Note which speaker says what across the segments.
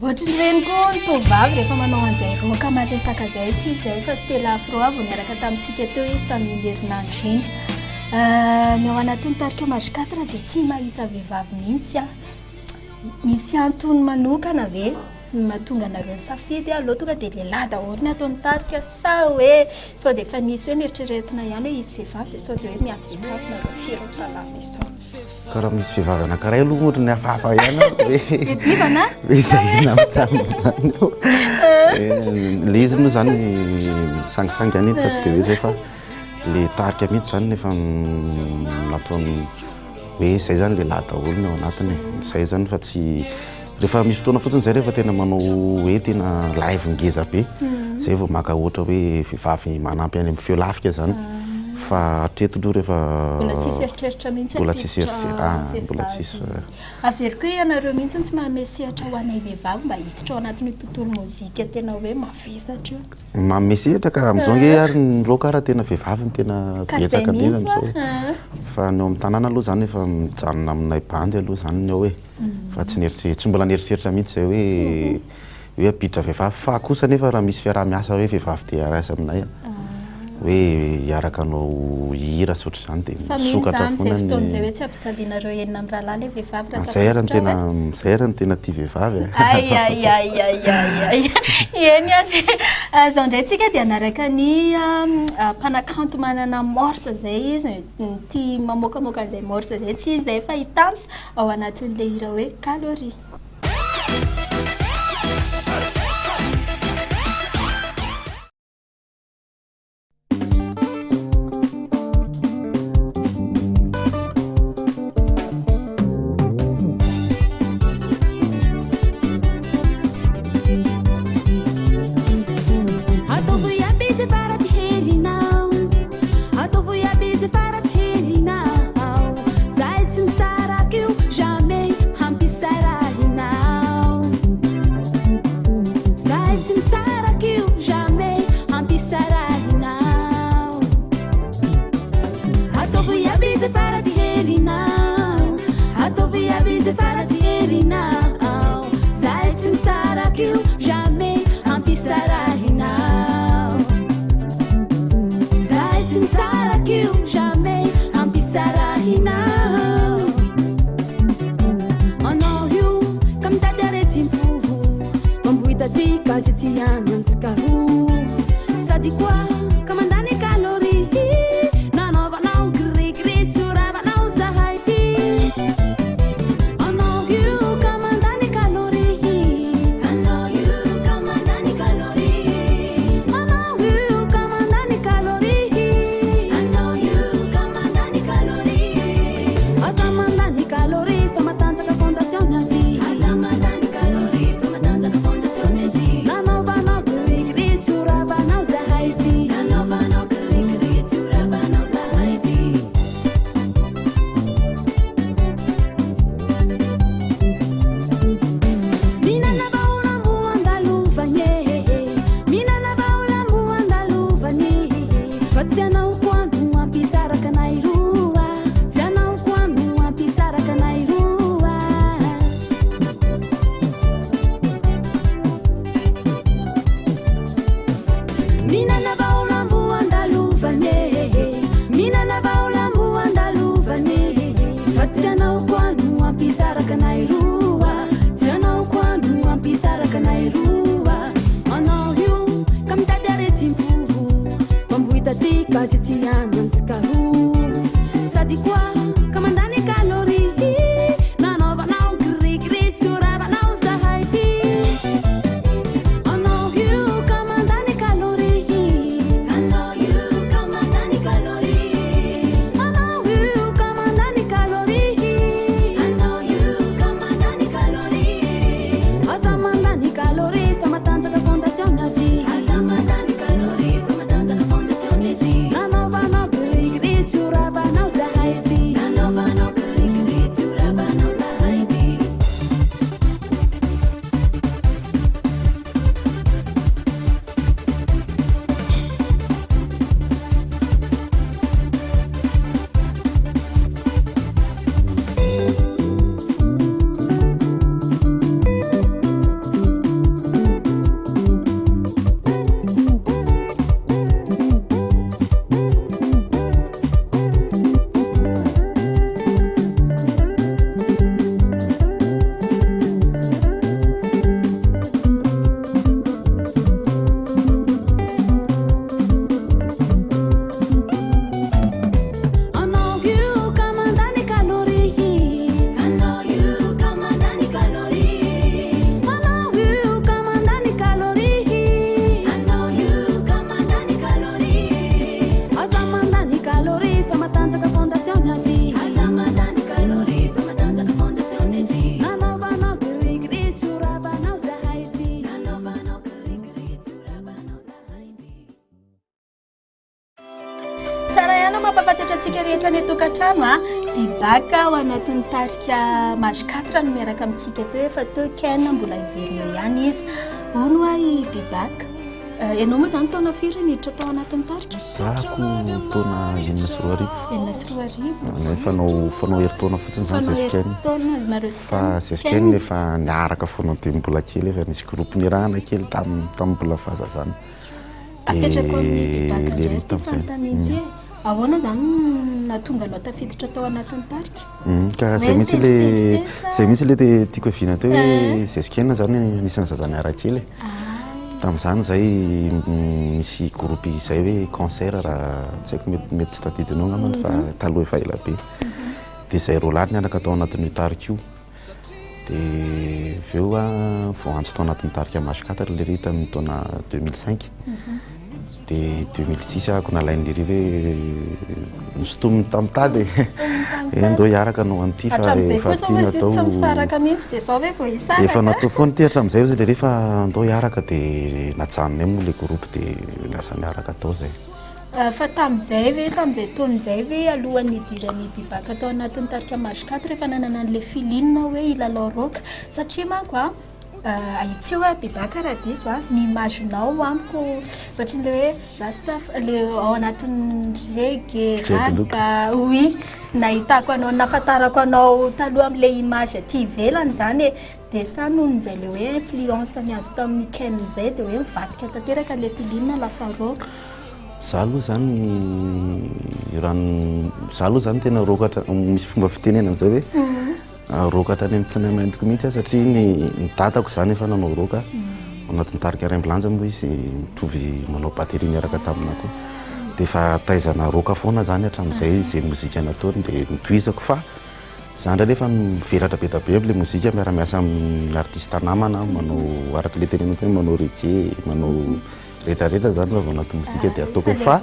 Speaker 1: Ohatrin'ireny koa ny tovovavy rehefa manao an'izay roka malefaka izay tsy izay fa Stella Afro avy niaraka tamintsika teo izy tamin'ny herinandro iny. Ny ao anatin'ny tarika H4 dia tsy mahita vehivavy mihitsy a. Misy antony manokana ve mahatonga anareo safidy aleo tonga dia lehilahy daholo ny ataon'ny tarika sa hoe sao dia efa nisy hoe nieritreretina ihany hoe izy vehivavy dia sao dia hoe miady vehivavy nareo firy talava izao.
Speaker 2: Karaha misy vehivavy anankiray aloha ohatra ny hafahafa ihany
Speaker 1: Dia bivana?
Speaker 2: Izay namitsarina izany io. Le izy moa zany sangisangy any fa tsy dia hoe izay fa le tarika mihitsy zany nefa nataony hoe izay zany lehilahy daholo ny ao anatiny. Izay zany fa tsy rehefa misy fotoana fotsiny izay rehefa tena manao hoe tena live ngeza be izay vao maka ohatra hoe vehivavy manampy any amin'ny feo lafika zany. Fa hatreto aloha rehefa
Speaker 1: mbola tsisy eritreritra mihitsy
Speaker 2: mbola tsisy eritreritra mbola tsisy
Speaker 1: averiko hoe ianareo mihitsy tsy manome sehatra ho anay vehivavy mba hiditra ao anatin'ny tontolo mozika tena hoe mavesatra io.
Speaker 2: Manome sehatra ka amin'izao nge ary ny roka raha tena vehivavy ny tena betsaka be amin'izao. Fa ny ao amin'ny tanàna aloha zany efa mijanona aminay bandy aloha zany ny ao hoe fa tsy mbola nieritreritra mihitsy izay hoe apiditra vehivavy fa kosa nefa raha misy fiaraha-miasa hoe vehivavy dia hiara-miasa aminay hoe hiaraka anao hira sy ohatr'izany dia misokatra foana ny
Speaker 1: fotoan'izay hoe tsy ampijalianareo enina amin'ny rahalahy ilay vehivavy raha
Speaker 2: izay ary ny tena tia vehivavy
Speaker 1: eny any izao indray tsika dia anaraka ny mpanakanto manana morse izay izy tia mamokamoka an'izay morse izay tsy izay fa hitams ao anatin'ilay hira hoe calorie.
Speaker 3: Suraba, now, Zahaiti.
Speaker 1: antsika rehetra ny tokantrano a bibaka ao anatin'ny tarika mage 4 no miaraka amintsika teo efa teo Ken mbola iverina ihany izy ono a i bibaka ianao moa zany taona firy niditra tao anatin'ny tarika
Speaker 2: zako taona
Speaker 1: 94
Speaker 2: fanao heritaona fotsiny zany zeskeny fa zeskeny efa niaraka foana dia mbola kely efa nisy groupe nirahana kely tamin'ny mbola faza zany
Speaker 1: apetraka amin'ny bibaka ndray ty fanontaniana ty ahoana zany natonga anao tafiditra tao anatin'ny tarika
Speaker 2: ka zay mihitsy le tiako hiviana teo hoe zeskena zany anisan'ny zazany arakely tamin'izany zay misy groupe izay hoe concert raha tsy haiko mety tsy tadidinao ngamany fa taloha efa ela be dia zay roa lahy nianaka tao anatin'io tarika io dia aveo a vao antso tao anatin'ny tarika mage 4 le ry tamin'ny taona 2005 dia 2006 ako nalain'le ry hoe nisotominy tamin'ny tady ndao hiaraka anao an'ity fa efa tiana tao efa natao foana ty hatramin'izay izy le rehefa andao hiaraka dia natsanonay moa le groupe dia lasa miaraka tao zay
Speaker 1: fa tamin'izay taon'izay ve alohan'ny idiran'ny bibaka tao anatin'ny tarika mage 4 efa nanana an'le filinina hoe ilalao roka satria manko a aitsio hoe bibaka raha diso a ny imaginao amiko ohatr'le hoe lasta le ao anatin'ny reggae raka oui nahitako anao nafatarako anao taloha amin'le image aty ivelany zany dia sa nohon'izay le hoe influence ny azo tamin'ny Ken zay dia hoe mivadika tanteraka le filinina lasa roka
Speaker 2: za aloha zany za aloha zany tena rokatra misy fomba fitenenana zay hoe rokatra any amin'ny tsina maintika mihitsy satria ny tatako zany efa nanao roka anatin'ny tarika remblanja moa izy mitovy manao batery miaraka taminako dia efa taizana roka foana zany hatramin'izay zay mozika nataony dia nitoizako fa za ndray nefa mivelatra be da be am'le mozika miara-miasa amin'ny artiste namana manao araka le tenenao tena manao reggae manao rehetrarehetra zany fa vao anaty mozika dia ataoko fa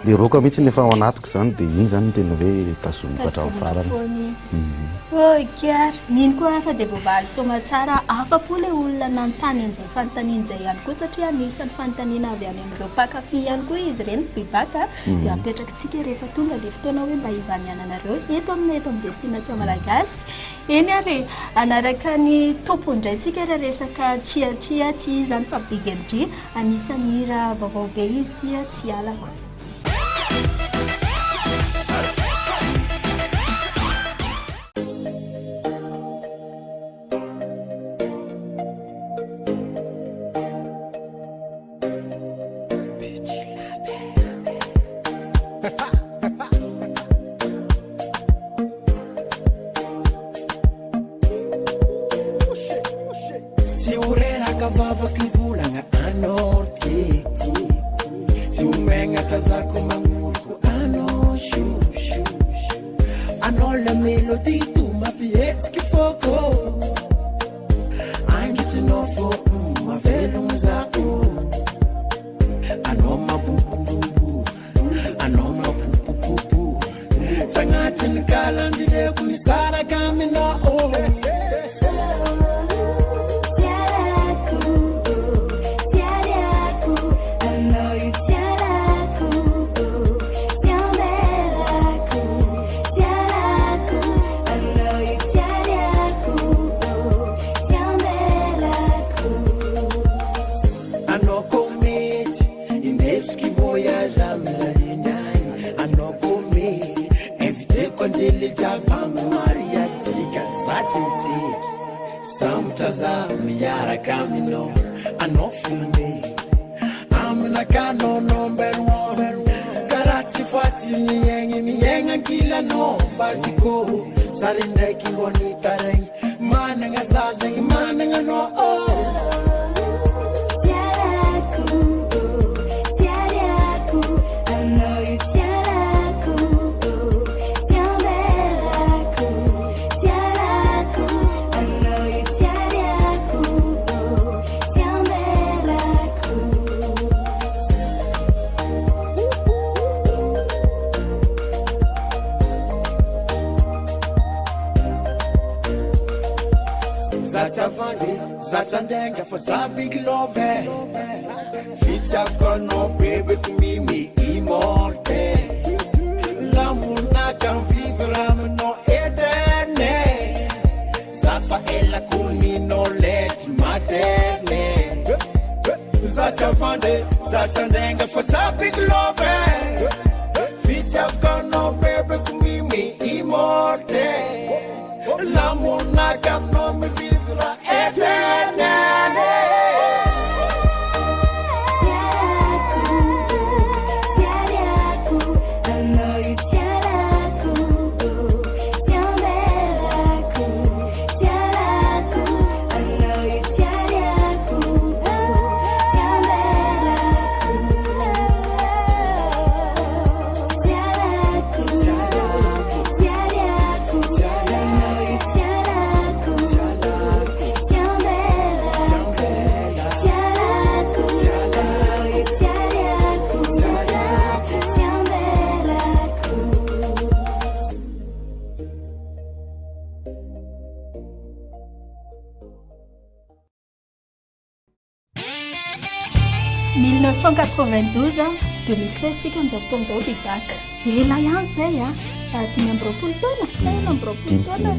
Speaker 2: le roka mihitsy nefa ao anatiko zany dia iny zany tena hoe tazomiko hatramin'ny farany
Speaker 1: okar niny koa fa dia voavaly soma tsara afa-po le olona nanontany an'izay fanontanian'izay ihany koa satria anisan'ny fanontaniana avy any amin'ireo mpakafy ihany koa izy ireny bibaka dia apetrakatsika rehefa tonga le fotoana hoe mba hivaniananareo eto amin'ny destination malagasy eny ary anaraka ny tompony indray tsika raha resaka tsia tsy izany fa big mg anisan'ny raha vaovao be izy tia tsy alako
Speaker 3: Zatsandenga for big love Fits up no baby to me immortal L'amour Zatsandenga for big love. Vitiavkanao bebeko mimi immorte. L'amour n'a qu'un nom vivra éternel.
Speaker 1: En 1992 2016 tsika amin'izao fotoan'izao bibaka ela ihany zay a 5 taona saina 5 taona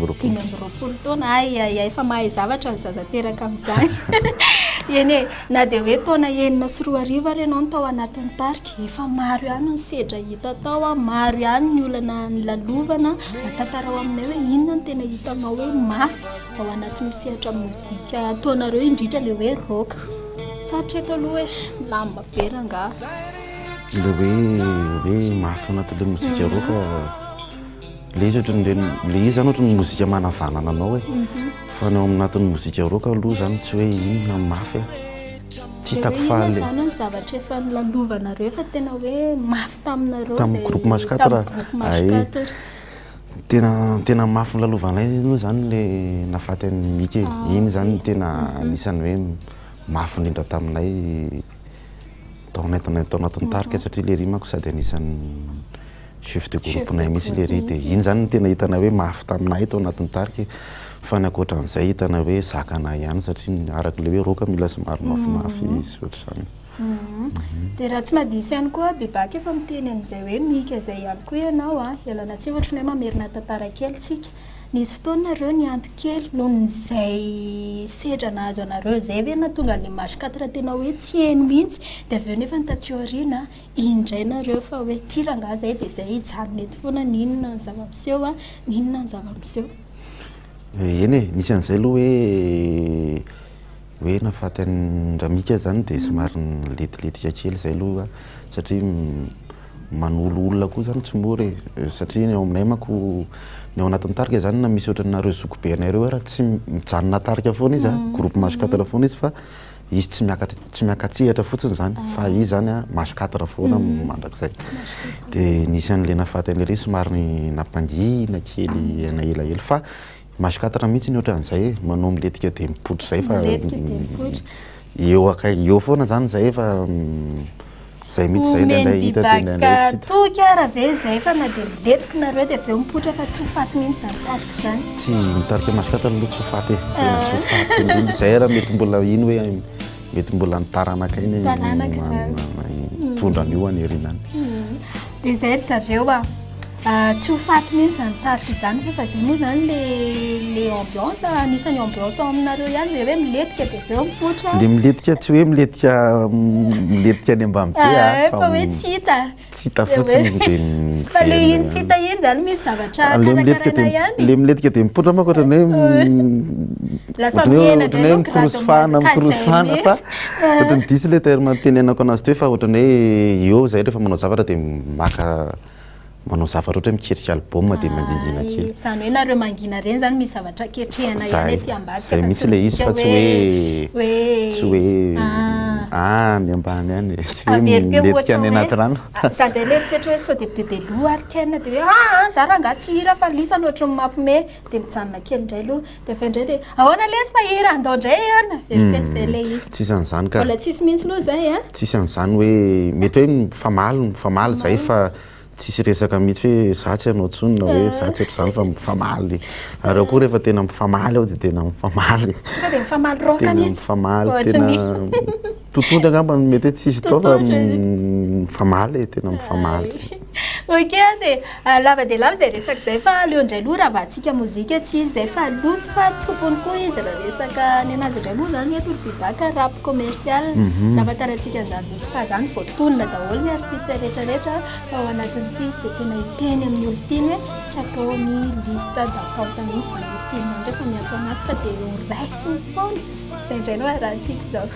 Speaker 1: 5 taona ay efa mahay zavatra ny zaza teraka amin'izany eny e na dia hoe taona enina sy 4 arivo ianao no tao anatin'ny tarika efa maro ihany ny sedra hita tao a maro ihany ny olana nilalovana tantarao aminay hoe inona no tena hitanao hoe mafy ao anatin'ny sehatra mozika ataonareo indrindra le hoe rock satreto aloha hoe lamba be ranga
Speaker 2: le hoe mafy anatin'le mozika roka le izy ohatran'le le izy zany ohatran'ny mozika manavanana anao hoe fa ny ao anatin'ny mozika roka aloha zany tsy hoe inona mafy tsy hitako fahaly
Speaker 1: zany ny zavatra efa nilalovanareo fa tena hoe mafy taminareo
Speaker 2: tamin'ny groupe Mascatra tena mafy nilalovanay aloha zany le nafaty an'ny Miky iny zany tena anisany hoe mafy indrindra taminay tao anatin'ny tarika satria le ry manko sady anisan'ny chef de groupe-nay mihitsy le ry dia iny zany tena hitana hoe mafy taminay tao anatin'ny tarika fa ny ankoatran'izay hitana hoe zakana ihany satria araka le hoe roka mila somary mafimafy sy ohatr'izany
Speaker 1: dia raha tsy madisy ihany koa bibaka efa miteny an'izay hoe Mika izay ihany koa ianao a ialana tsy ohatry ny hoe mamerina tantara kely tsika nisy fotoanareo ny anto kely noho n'izay sedra nahazo anareo zay ve na tonga le Mascatra tena hoe tsy heno mihitsy dia aveo nefa ny tatsioriana indray nareo fa hoe tiranga zay dia izay hijanona eto foana ninona ny zava-miseho a ninona ny zava-miseho
Speaker 2: eny e nisy an'izay aloha hoe nafaty an'ny Ramika zany dia somary letiletika kely izay aloha satria manolo olona koa zany tsy mora satria ny ao aminay manko ny ao anatin'ny tarika zany na misy ohatranareo zoko be anareo raha tsy mijanona tarika foana izy groupe Mascatra foana izy fa izy tsy miakatsehatra fotsiny zany fa izy zany Mascatra foana mandrakizay dia nisy an'le nafaty an'le ry somary nampangina kely ana elaela fa Mascatra mihitsy ny ohatran'izay manao miletika dia mipotro zay fa eo foana zany zay efa zay mihitsy zay ilay hita tena ilay
Speaker 1: toka raha ve zay fa na dia miletika nareo dia aveo mipotra fa tsy ho faty mihitsy zany tarika zany
Speaker 2: tsy mitarika Mascatra aloha tsy ho faty tena tsy ho faty indrindra zay raha mety mbola ino hoe mety mbola nitaranakainy tondra an'io any ery nany
Speaker 1: dia zay ry zareo a tsy ho faty mihitsy zany tarika izany fa zay moa zany le ambiance anisan'ny ambiance ao aminareo ihany le hoe miletika dia aveo mipotra
Speaker 2: le miletika tsy hoe miletika any ambany be
Speaker 1: fa hoe tsy hita
Speaker 2: fotsiny dia
Speaker 1: fa le iny tsy hita iny zany misy zavatra karakaraina ihany
Speaker 2: le miletika dia mipotra manko ohatrany hoe mikorosofana fa ohatrany disy le terme tenenako anazy teo fa ohatrany hoe eo zay rehefa manao zavatra dia manao zavatra ohatra hoe miketrika album dia mandingina kely
Speaker 1: izany hoe nareo mangina reny zany misy zavatra ketrehana ihany ety ambany
Speaker 2: zay mihitsy le izy fa tsy hoe any ambany any tsy hoe miletika any anaty rano
Speaker 1: zandray leritrehatra hoe sao dia bebelo arikaina dia hoe za raha nga tsy hira fa lisany ohatry ny mampime dia mijanona kely indray aloha dia avy indray dia ahoana lesy fa hira andao indray ana verifezay le izy
Speaker 2: tsisy an'izany ka
Speaker 1: mbola tsisy mihitsy aloha zay
Speaker 2: tsisy an'izany hoe mety hoe mifamaly zay fa tsisy resaka mihitsy hoe zatsy anao tsony na hoe zatsy ohatr'izany fa mifamaly ary koa rehefa tena mifamaly aho dia tena mifamaly tena mifamaly tena tontondry angamba mety hoe tsisy tao fa mifamaly tena mifamaly
Speaker 1: Ok re lava dia lava izay resaka izay fa aleo indray aloha raha vahantsika mozika tsy izy izay fa losy fa tompony koa izy raha resaka ny anazy indray moa zany eto bibaka rap commercial nafantarantsika an'izany losy fa zany voatonona daholo ny artiste rehetrarehetra fa ao anatin'ity izy dia tena hiteny amin'ny olo tiny hoe tsy atao ny liste d'attente mihitsy zany tiny mandray fa miantso anazy fa dia raisiny foana izay indray no arahantsika zao.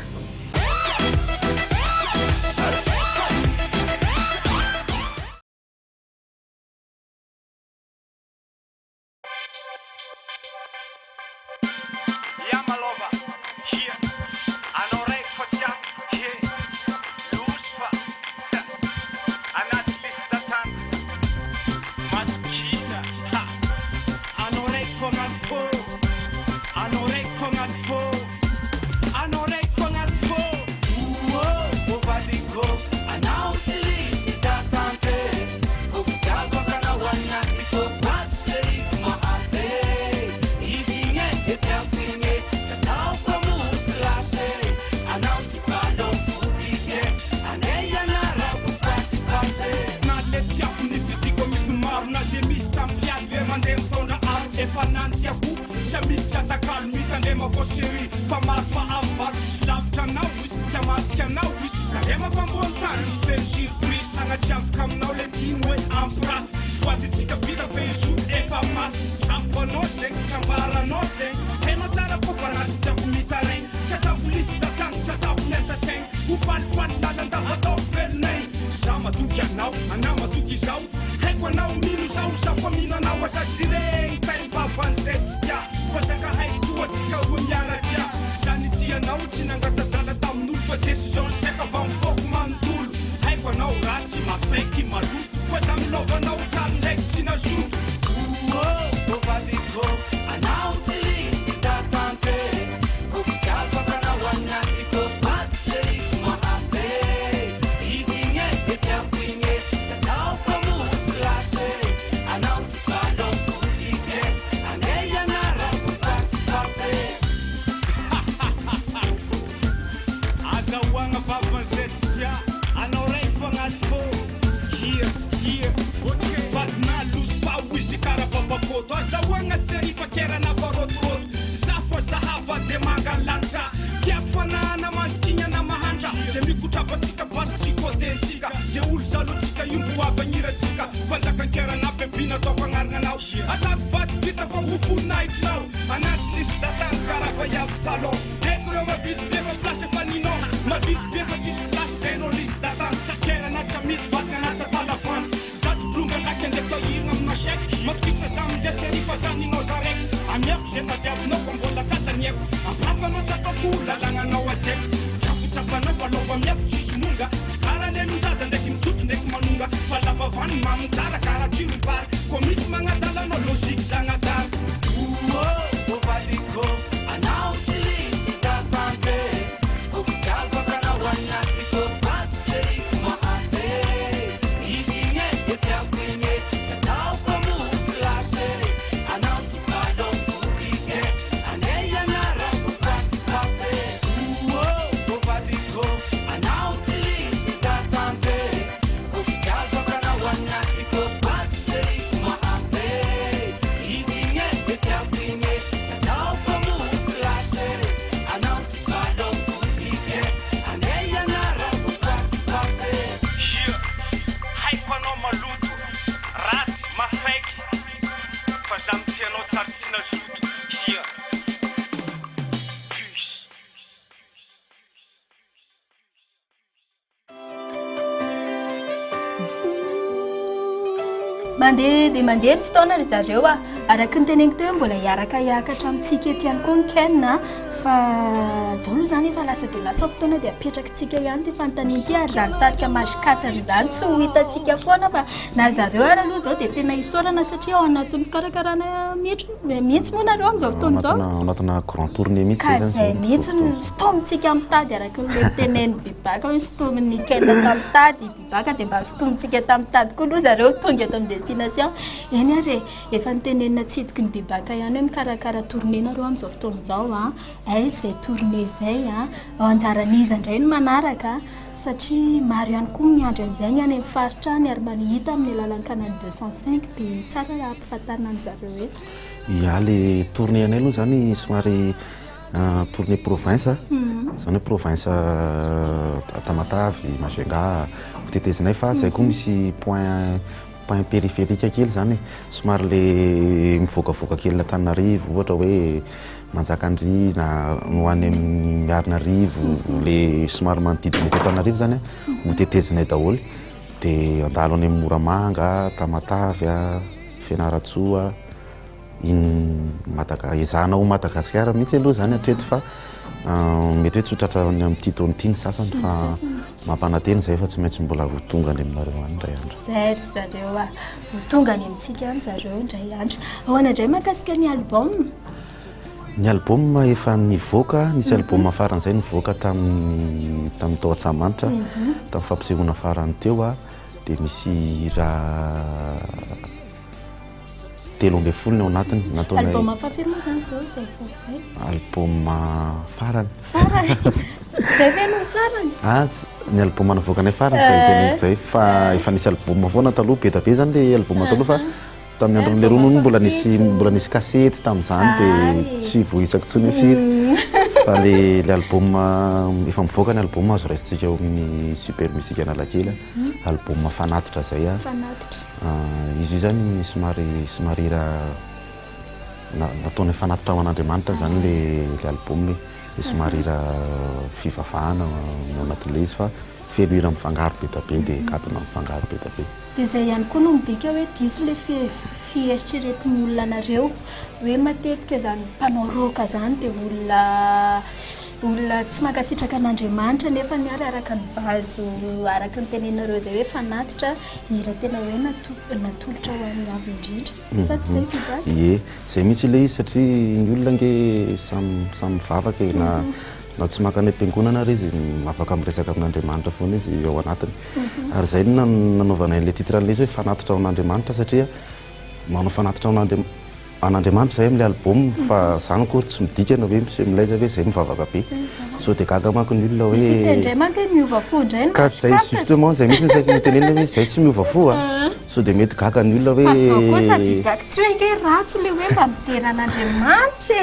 Speaker 1: Mandeha dia mandeha ny fotoana ry zareo araka ny teneniko teo mbola hiaraka hiakatra amintsika eto ihany koa ny Ken fa zao aloha zany efa lasa dia lasa fotoana dia apetrakantsika ihany ty fanontaniana ty ary raha nitarika masikatany zany tsy ho hitantsika foana fa na zareo ary aloha zao dia tena hisaorana satria ao anatin'ny fikarakarana mihitsy moa nareo amin'izao fotoana zao
Speaker 2: anatina grand tournée mihitsy
Speaker 1: ka zay mihitsy stomintsika amin'ny tady araka ny teneny bibaka hoe stomin'ny Ken tamin'ny tady bibaka dia mba stomintsika tamin'ny tady koa aloha zareo tonga eto amin'ny destination eny ary efa nitenenina tsidiky ny bibaka ihany hoe mikarakara tournée nareo amin'izao fotoana izao ay zay tournée zay ao anjaran'iza indray ny manaraka satria maro ihany koa miandry an'izay ny any amin'ny faritra any ary manihita amin'ny alalan'ny canal 205 dia tsara raha ampifantarina an'zareo eto.
Speaker 2: Ia, le tournée anay aloha zany somary tournée province zany hoe province Tamatavy, Majunga hotetezinay fa zay koa misy point périphérique kely zany somary le mivoakavoaka kely Antananarivo ohatra hoe Manjakandriana no any amin'ny Miarinarivo le somary manodidina Antananarivo zany hotetezinay daholo dia andalo any amin'ny Moramanga, Tamatavy, Fianaratsoa izana ho Madagasikara mihitsy aloha zany hatreto fa mety hoe tsotratra any amin'ny titony tiny sasany fa mampananteny zay fa tsy maintsy mbola ho tonga any aminareo any indray andro.
Speaker 1: Zay ry zareo ho tonga any amintsika any zareo indray andro. Ahoana indray mahakasika ny album?
Speaker 2: Ny album efa nivoaka, nisy album faran'izay nivoaka tamin'ny tao Antsahamanitra tamin'ny fampisehoana farany teo dia misy raha 13 ny ao anatiny nataonay.
Speaker 1: Album fafirma zany zao zay zay.
Speaker 2: Album farany.
Speaker 1: Farany. Zay ve no farany?
Speaker 2: Ny album navoakanay farany zay teneniko zay fa efa nisy album foana taloha be da be zany le album taloha fa tamin'ny andron'le ronono mbola nisy kasety tamin'izany dia tsy voisako tsony firy fa le album efa mivoaka ny album azo raisitsika eo amin'ny super musique Analakely album Fanatitra zay
Speaker 1: Fanatitra.
Speaker 2: Izy io zany somary raha nataonay fanatitra ho an'Andriamanitra zany le album dia somary raha fivavahana ao anatin'ilay izy fa feno hira mifangaro be da be dia gadona mifangaro be da be.
Speaker 1: Dia zay ihany koa no midika hoe diso le fieritreretin'ny olona anareo hoe matetika zany mpanao roka zany dia olona tsy mankasitraka an'Andriamanitra nefa ny araka ny vazo araka ny tenenareo zay hoe fanatitra hira tena hoe natolotra ho an'ny avy indrindra sa tsy zay tiba?
Speaker 2: Ie, zay mihitsy ilay izy satria ny olona nge samy mivavaka na tsy makany am-piangonana ary izy afaka miresaka amin'Andriamanitra foana izy ao anatiny ary zay nanaovanay le titre an'ilay izy hoe fanatitra ao an'Andriamanitra satria manao fanatitra an'Andriamanitra zay amin'ilay album fa zany koa tsy midikana hoe misy milaiza hoe zay mivavaka be so dia gaga manko ny olona hoe
Speaker 1: misy indray manko hoe miova fo indray
Speaker 2: ka zay justement zay mihitsy saika mitenena hoe zay tsy miova fo so dia mety gaga ny olona hoe
Speaker 1: fa zao kosa bidaky tsy hoe hoe ratsy le hoe mba mitera an'Andriamanitra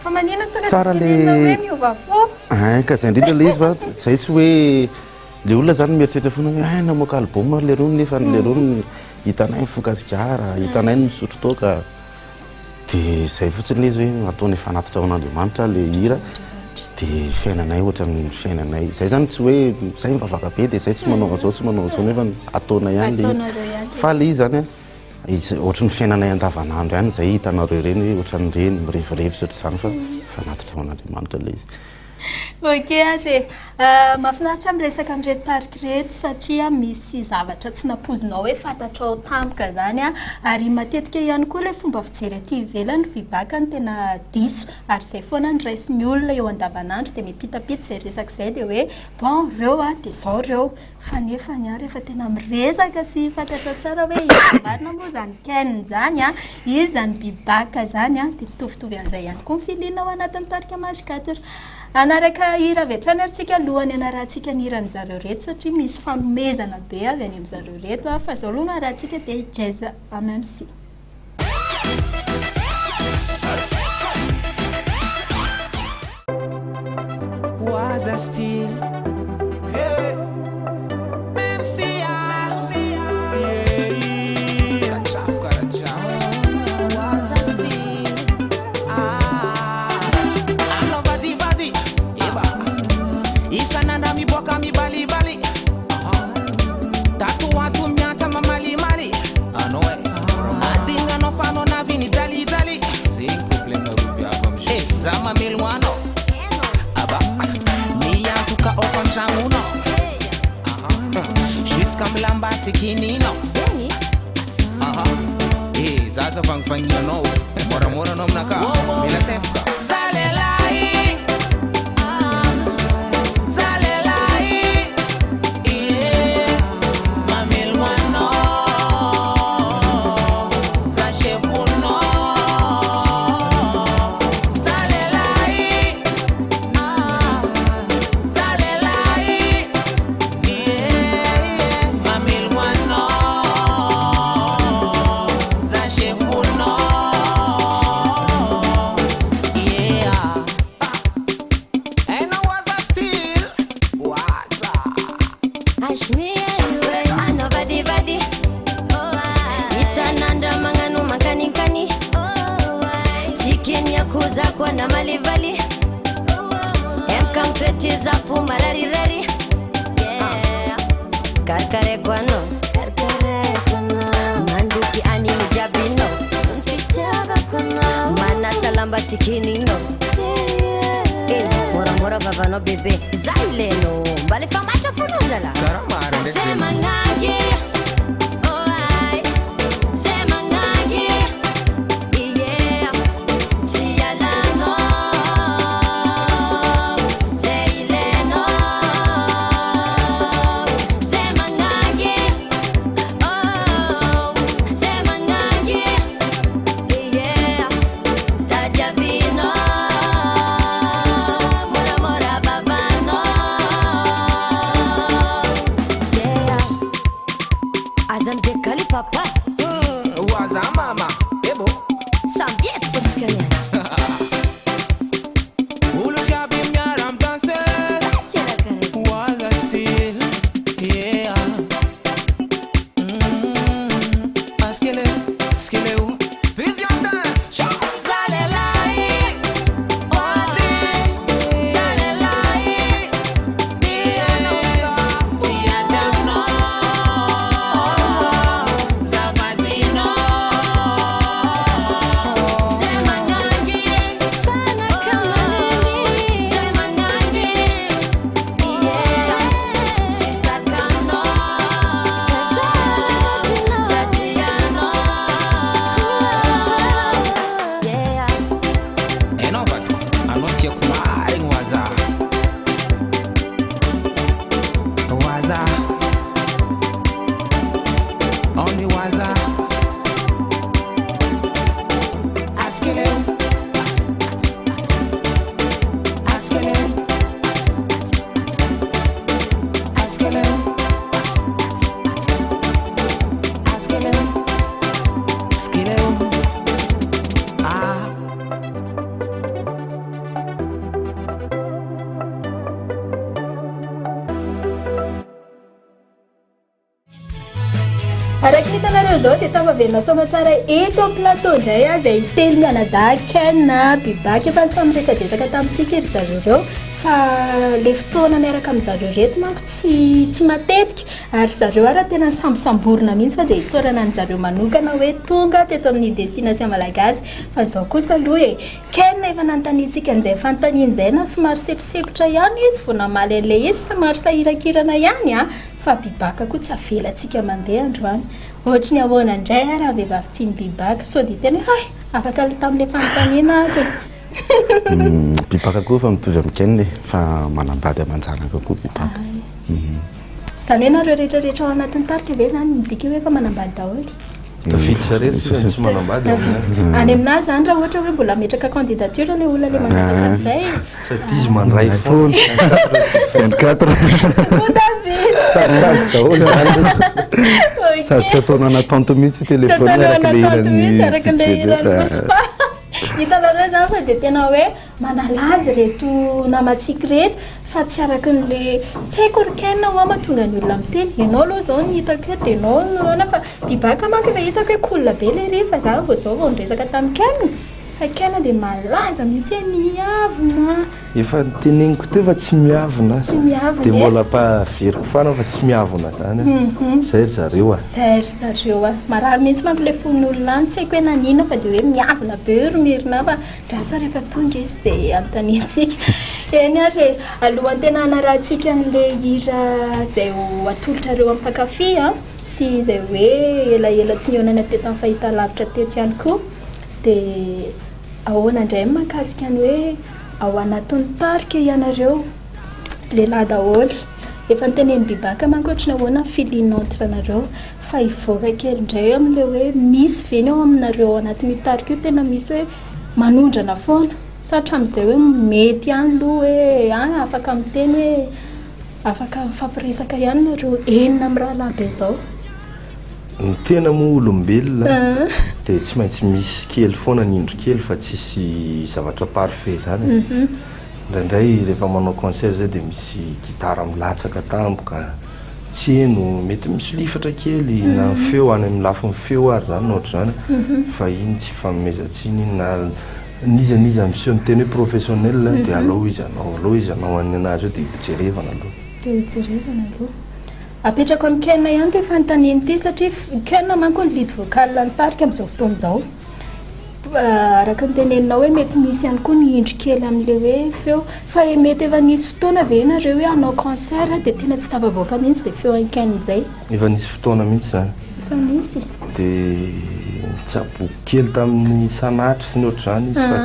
Speaker 1: fa manina
Speaker 2: tsara le
Speaker 1: hoe miova fo
Speaker 2: ka zay indrindra le izy fa zay tsy hoe le olona zany mieritreritra foana hoe namoaka album ary le rony nefa le rony hitanay mifokasikara hitanay misotro toaka dia zay fotsiny le izy hoe ataonay fanatitra ao an'Andriamanitra le hira dia fiainanay ohatran'ny fiainanay zay zany tsy hoe zay mivavaka be dia zay tsy manao azao tsy manao azao nefa ataonay ihany le izy fa le izy zany izy ohatran'ny fiainanay andavanandro ihany zay hitanareo ireny hoe ohatran'ireny mirevirevy sotra izany fa fanatitra ao an'Andriamanitra le izy.
Speaker 1: Ok atre mahafinaritra miresaka amin'irety tariky reto satria misy zavatra tsy napozinao hoe fantatrao tampoka zany ary matetika ihany koa le fomba fijery aty ivelany bibaka ny tena diso ary zay foana ny raisin'ny olona eo andavanandro dia mipitapita zay resaka izay dia hoe bon reo dia zao reo fa nefa ny ary efa tena miresaka sy fantatra tsara hoe izavarina moa zany kainina zany izy zany bibaka zany dia mitovitovy an'izay ihany koa mifiliana ao anatin'ny tarika Masikatira. Anaraka hira vetrany aritsika alohan'ny anarantsika ny hiran'ny zareo reto satria misy fanomezana be avy any amin'ny zareo reto fa zao aloha anarantsika dia jazz MMC.
Speaker 4: Was I still Kinino zaza fangfangianao moramora anao aminaka mila tefaka zalelahy mamelomanao za chefonao zalelahy
Speaker 5: kwa na malivali emkamtwetiza fumarari karkare kwano manduki anini jabino mana salamba sikinino mora vavano bebe zaileno mbale famacha funuzala sema ngage
Speaker 1: araka hitanareo zao dia tavavenona soma tsara eto amin'ny plateau indray a izay telo mianadahakana bibaky efa samy resadresaka tamintsika ry zareo reo fa le fotoana miaraka amin'ny zareo reto manko tsy matetika ary zareo ara tena sambosamborona mihitsy fa dia isaorana ny zareo manokana hoe tonga teto amin'ny destination malagasy fa zao kosa aloha kena efa nanontaniantsika an'izay fanontaniana izay na somary seposepotra ihany izy vao namaly an'ilay izy somary sahirakirana ihany a fa bibaka koa tsy avelantsika mandeha androany ohatra ny ahoana indray raha vehivavy tiany bibaka so dia tena afaka tamin'ilay fanontaniana
Speaker 2: bibaka koa fa mitovy amin'ny keniny fa manambady amanjanaka koa bibaka
Speaker 1: izany hoe nareo rehetrarehetra ao anatin'ny tarika ve zany midika hoe efa manambady daholo
Speaker 6: Tsy manambady
Speaker 1: any aminazy zany raha ohatra hoe mbola metraka candidature le olona le manaraka amin'izay
Speaker 6: sady izy mandray
Speaker 2: foana 24 sady tsy ataona anatante mihitsy telefony
Speaker 1: araka le iran'ny spa hitanareo zany fa dia tena hoe manalazy reto namatsiky reto fa tsy araka n'le tsy haiko rokena hoa mahatonga ny olona miteny ianao aloha zao ny hitako hoe dia ianao ana fa bibaka manko efa hitako hoe kolona be le rifa zany vao zao vao niresaka tamin'ny kenina fa kena dia malaza mihitsy hoe miavona
Speaker 6: efa teneniko teo fa tsy miavona dia mbola paveriko fana fa tsy miavona zany zay ry zareo
Speaker 1: zareo marary mihitsy manko le fon'olona any tsy haiko hoe nanina fa dia hoe miavona be romirina fa drasa rehefa tonga izy dia anontaniantsika eny ary alohan'ny tena hanarahantsika n'le hira izay atolotrareo amin'ny mpankafy sy izay hoe elaela tsy nionana teto amin'ny fahitalavitra teto ihany koa dia ahoana indray mahakasika ny hoe ao anatin'ny tarika ianareo lehilahy daholo efa nyteneny bibaka manko ohatra ny ahoana filinantre anareo fa hivoaka kely indray amin'le hoe misy veny ao aminareo ao anatin'ny tarika io tena misy hoe manondrana foana satra amin'izay hoe mety ihany aloha hoe afaka miteny hoe afaka mifampiresaka ihany nareo enina amin'ny raha labe zao
Speaker 6: ny tena moa olombelona dia tsy maintsy misy kely foana ny indro kely fa tsisy zavatra parfait zany indraindray rehefa manao concert zay dia misy gitara milatsaka tampoka tsy eno mety misy lifatra kely na feo any amin'ny lafin'ny feo ary zany ohatra zany fa iny tsy fanomezantsiny na nizanizy am'seo miteny hoe professionnel dia aloha izy anao any anazy eo dia jerevana aloha
Speaker 1: dia jerevana aloha apetrako amin'ny kena ihany ty fanontaniany ity satria kena manko ny lidy vocal nitarika amin'izao fotoan'izao araka niteneninao hoe mety misy ihany koa ny indro kely amin'ile hoe feo fa mety efa nisy fotoana ve nareo hoe hanao concert dia tena tsy tafavoaka mihitsy izay feo anken'izay
Speaker 6: efa nisy fotoana mihitsy zany
Speaker 1: efa nisy
Speaker 6: dia tsaboky kely tamin'ny sanatry sy ny ohatr' izany izy fa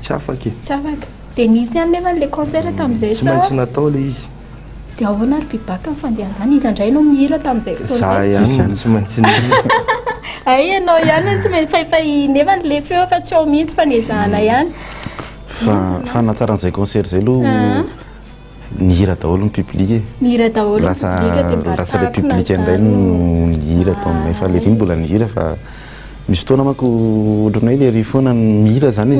Speaker 6: tsy afaka
Speaker 1: tsy afaka dia nisy ihany nefa n'le concert tamin'izay
Speaker 6: tsy maintsy natao ilay izy
Speaker 1: dia ahoana ary mpibaka ny fandehan'izany izy indray no mihira tamin'izay
Speaker 6: fotoana ihany tsy maintsy
Speaker 1: ay ianao ihany tsy maintsy fa nefa n'le feo fa tsy ao mihitsy fanezahana ihany
Speaker 2: fa natsaran'izay concert izay aloha nihira daholo ny public
Speaker 1: nihira daholo
Speaker 2: lasa le public indray no nihira tao aminay fa le riny mbola nihira fa misy fotoana manko ohatranay le ry foana mihira zany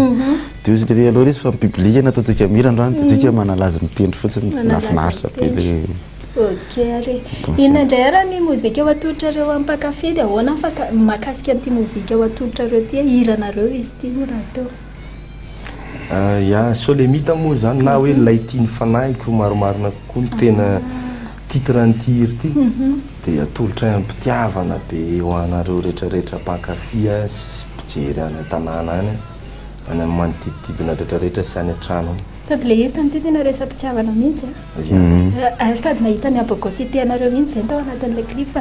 Speaker 2: dia izy le aloha izy fa public nataontsika mihira androany dia tsika manalazy mitendry fotsiny nafinaritra be le
Speaker 1: ok ary inona indray araha ny mozika ao atolotrareo amin'ny mpakafy dia ahoana mahakasika an'ity mozika ao atolotrareo ty hiranareo izy ty mo raha teo
Speaker 6: ya solemita moa zany na hoe lay tiany fanahiko maromarona kokoa ny tena titre an'ity hira ty dia atolotra ampitiavana be ho anareo rehetrarehetra mpankafy sy mpijery any an-tanàna any any amin'ny manodidididina rehetrarehetra sy any an-trano
Speaker 1: sady le izy tamin'ity tena resam-pitiavana mihitsy ary sady mahita ny abogositeanareo mihitsy zay tao anatin'ilay clip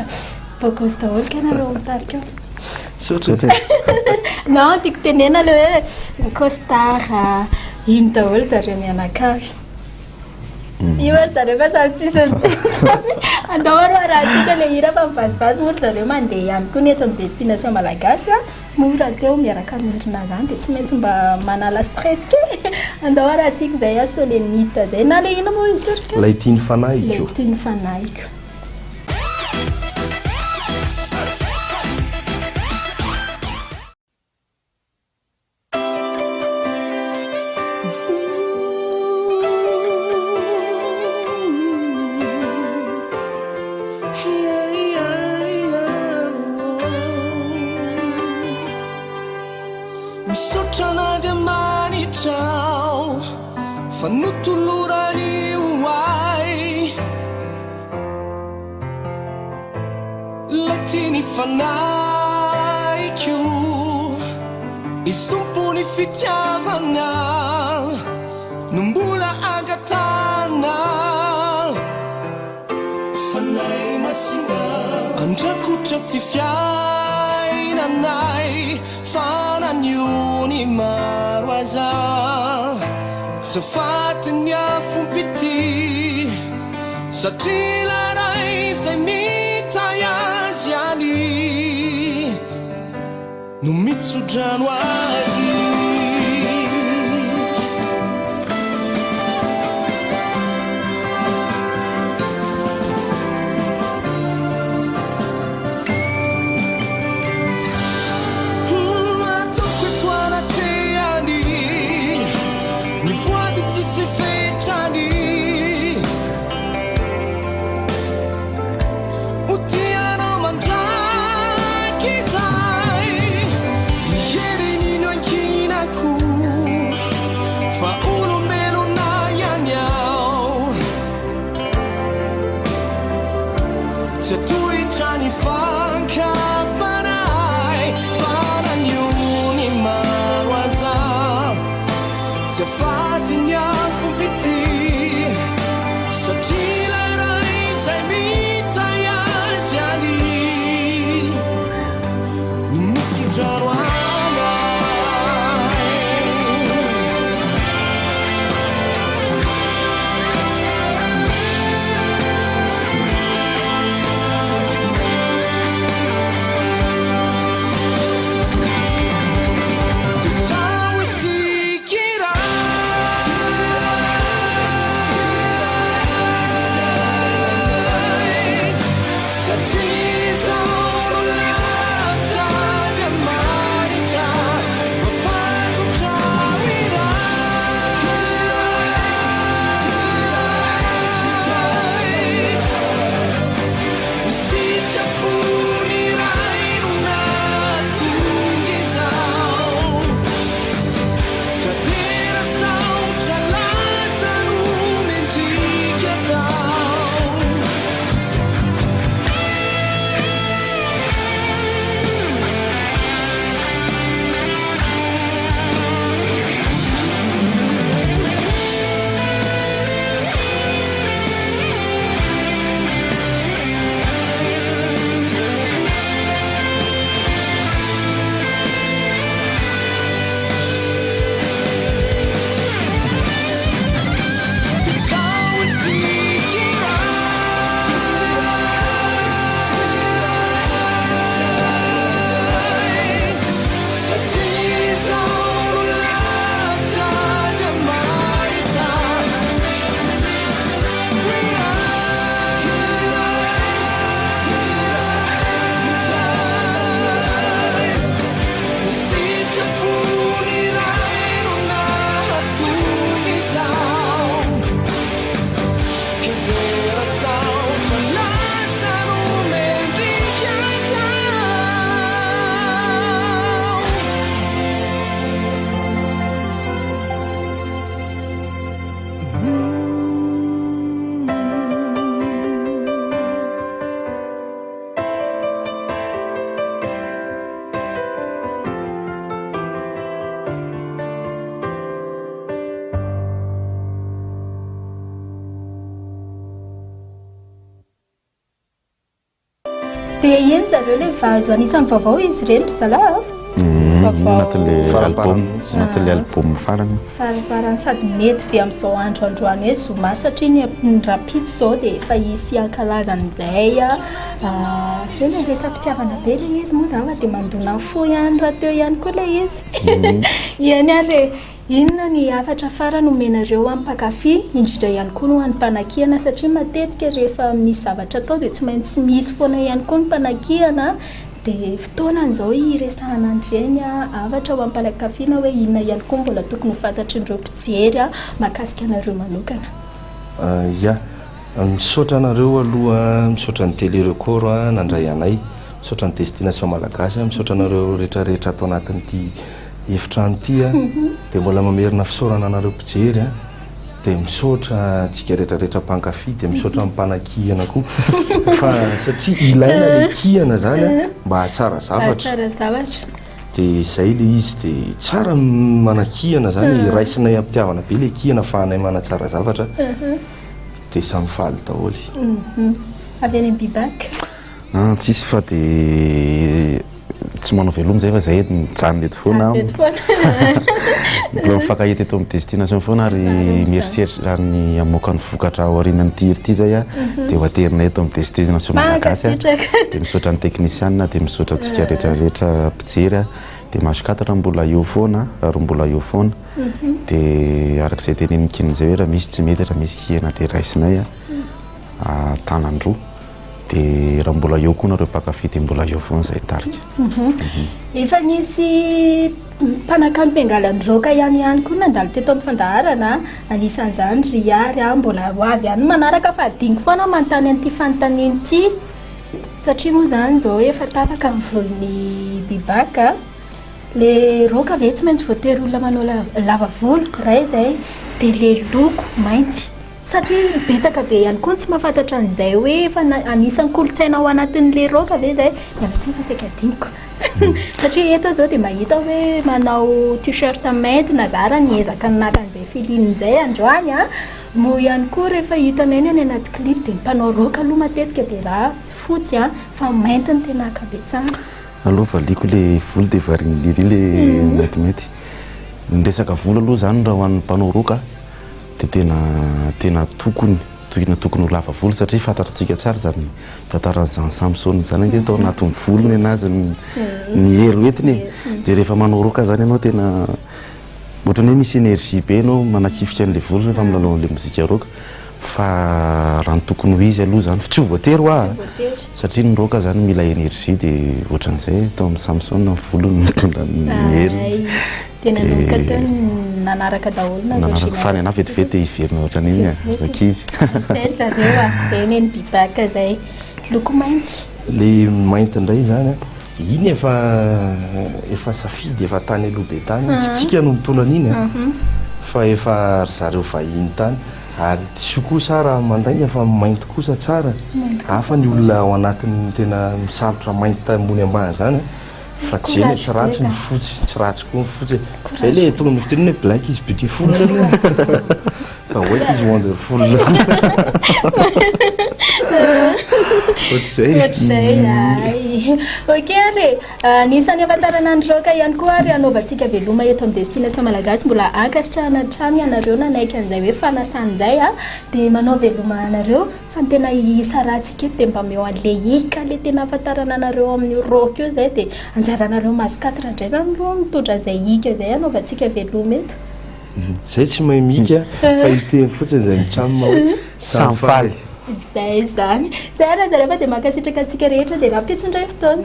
Speaker 1: bogos daholo ka nareo mitarika ao
Speaker 6: sotra
Speaker 1: non tiako tenena le hoe costar iny daholo zareo mianakavy io ary zareo fa samy tsisy andao aroa raha tsika le hira fa mivazivazy mora zareo mandeha ihany koa ny eto ny destination malagasy mora teo miaraka mirina zany dia tsy maintsy mba manala stress ke andao raha tsika zay solemita zay na le ina moa izy torika
Speaker 6: lay tiany fanahiko
Speaker 1: lay tiany fanahiko
Speaker 3: fanotolorany oay latiny fanaiko isompony fitiavana no mbola agatana fanay masina andrakotra ty fiainanay fananiony maro aza zafatiny afompity satria laray zay mitay azy any no mitsodrano azy
Speaker 1: dia iny zareo le vazo anisan'ny vaovao izy ireny ry zalahy
Speaker 2: anatin'le album farany
Speaker 1: farafarany sady mety be amin'izao androandroany hoe zoma satria ny rapitsy zao dia efa isy ankalazan'izay eny resam-pitiavana be le izy moa zava dia mandona fo ihany raha teo ihany koa le izy iany ary inona ny afatra fara nomenareo amin'ny mpankafy indrindra ihany koa no any mpanakihana satria matetika rehefa misy zavatra atao dia tsy maintsy misy foana ihany koa ny mpanakihana dia fotoanan'izao iresahana andreny avatra ho am-panakafiana hoe inona ihany koa mbola tokony ho fantatr'ireo mpijery mahakasika anareo manokana.
Speaker 6: Ia, misaotra anareo aloha misaotra ny télé record nandray anay, misaotra ny destination malagasy, misaotra anareo rehetrarehetra atao anatin'ity efitrano ity dia mbola mamerina fisaorana anareo mpijery dia misaotra tsika rehetrarehetra mpankafy dia misaotra mpanakihana koa fa satria ilaina le kihana zany mba hahatsara zavatra dia izay le izy dia tsara manakihana zany raisinay ampitiavana be le kihana fahanay manatsara zavatra dia samy faly daholy.
Speaker 1: Avy any Bibaka
Speaker 2: tsisy fa dia tsy manao veloma zay fa zay mijanona eto foana mbola mifankahita eto amin'ny destination foana ary mieritreritra ny amoaka ny vokatra aorianan'ity hery ity zay dia ho aterina eto amin'ny destination malagasy dia misaotra ny technicienne dia misaotra antsika rehetrarehetra mpijery dia mahasokatatra mbola eo foana ary mbola eo foana dia arak'izay tenenikin' izay hoe raha misy tsy mety raha misy kihana dia raisinay tanandroa dia raha mbola eo koa nareo mpankafy dia mbola eo foana izay tarika.
Speaker 1: Efa nisy mpanakalo bengalan'ny roka ihany koa nandalo teto amin'ny fandaharana anisan'izany ry ary mbola ho avy ihany manaraka fa adingo foana manontany an'ity fanontaniana ity satria moa zany izao efa tapaka amin'ny volon'ny Bibaka le roka ve tsy maintsy voatery olona manao lava volo ray izay dia le loko mainty satria betsaka be ihany koa tsy mahafantatra an'izay hoe efa anisan'ny kolotsaina ao anatin'le roka ve izay mialatsiny fa saika adiniko satria eto zao dia mahita hoe manao t-shirt mainty nazara niezaka naka an'izay filin'izay androany moa ihany koa rehefa hitanay ny anaty clip dia mpanao roka aloha matetika dia raha tsy fotsy fa mainty ny tena akabetsahana.
Speaker 2: Aloha valiko le volo dia varinyliry le metimety ny resaka volo aloha zany raha ho an'ny mpanao roka dia tena tokony ho lava volo satria fantatritsika tsara zany tantaran'izany Samson zany dia tao anatin'ny volony anazy ny hery hoentiny dia rehefa manao roka zany ianao tena ohatrany hoe misy énergie be ianao manakifika an'le volo rehefa milalao an'le mozika roka fa raha ny tokony ho izy aloha zany tsy ho voatery satria ny roka zany mila énergie dia ohatran'izay tao amin'ny Samson ny volony mitondra ny hery
Speaker 1: tena nomboka teo nanaraka daholo
Speaker 2: fa ny ana vetivety iverina ohatran'iny zakivy
Speaker 1: zay zareo zay ny Bibaka zay loko mainty
Speaker 6: le mainty indray zany iny efa safidy efa tany aloha be tany tsy tsika no mitona an'iny fa efa zareo vahiny tany ary tsy koa sara mandaina fa mainty kosa tsara hafa ny olona ao anatin'ny tena misalotra mainty tambony ambany zany fa tsy eny tsy ratsy ny fotsy tsy ratsy koa ny fotsy zay le tonga ny fiteniny hoe black is beautiful fa white is wonderful
Speaker 1: ohatr'izay ok ary nisan'ny afantarana ny roka ihany koa ary anaovantsika veloma eto amin'ny destination malagasy mbola ankasitrahana trano ianareo nanaiky an'izay hoe fanasan'izay dia manao veloma anareo fa ny tena isaratsika eto dia mba meo an'le ika le tena afantarana anareo amin'ny roka io zay dia anjaranareo masikatra indray zany aloha mitondra izay ika zay anaovantsika veloma eto
Speaker 6: zay tsy mahay mika fa hiteny fotsiny zay mitsamina
Speaker 2: samfaly
Speaker 1: zay zany zay raha zareo fa dia mankasitraka antsika rehetra dia raha pitsindray fotoana